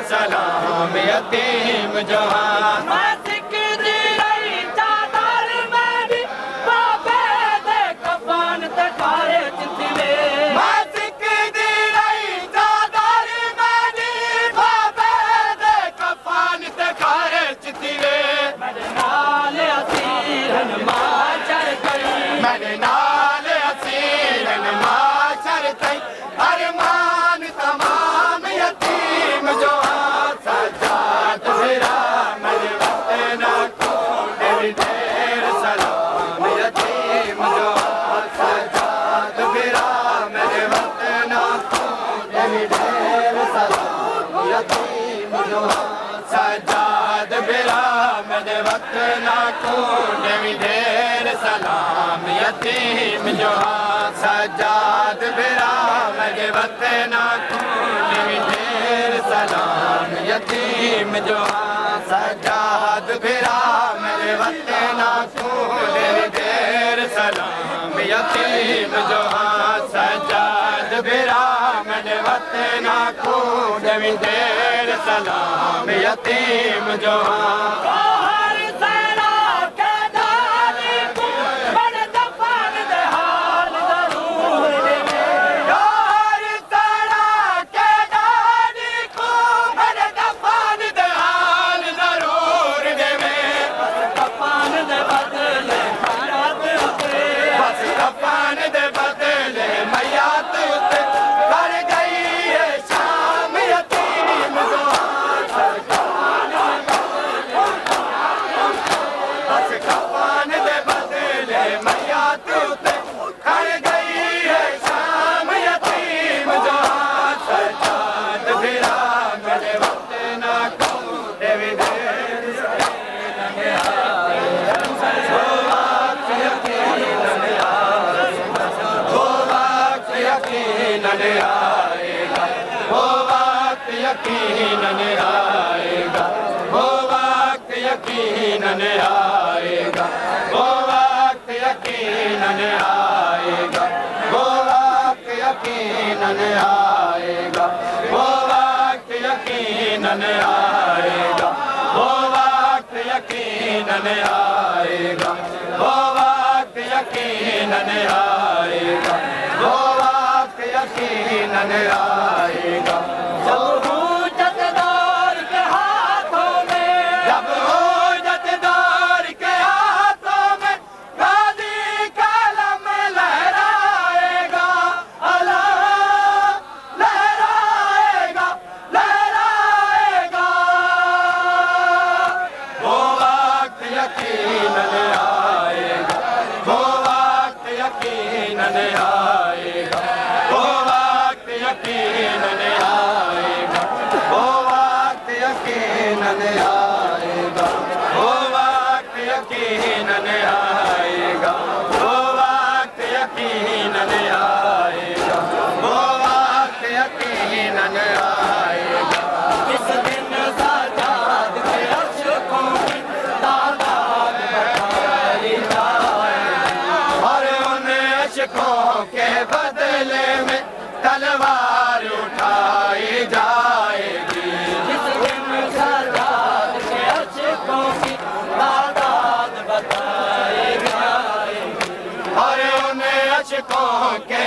سلام یتیم جوان سجاد برا میرے وقت نہ کھونے بھی ڈھیر سلام یتیم جوان سجاد برا میرے وقت نہ کھونے بھی ڈھیر سلام یتیم جوان سجاد برا میرے وقت نہ کھونے بھی ڈھیر سلام یتیم جوان سجاد برا میرے وقت نہ کھونے بھی ڈھیر سلام یتیم جوان یقیناً آئے گا وہ وقت یقیناً آئے گا وہ وقت یقیناً آئے گا وہ وقت یقیناً آئے گا وہ وقت یقیناً آئے گا وہ وقت یقیناً آئے گا وہ وقت یقیناً آئے گا وہ وقت یقیناً آئے گا کے بدلے میں تلوار اٹھائی جائے گی جس دن سجاد کے عشقوں کی تعداد بتائی جائے گی اور انہیں عشقوں کے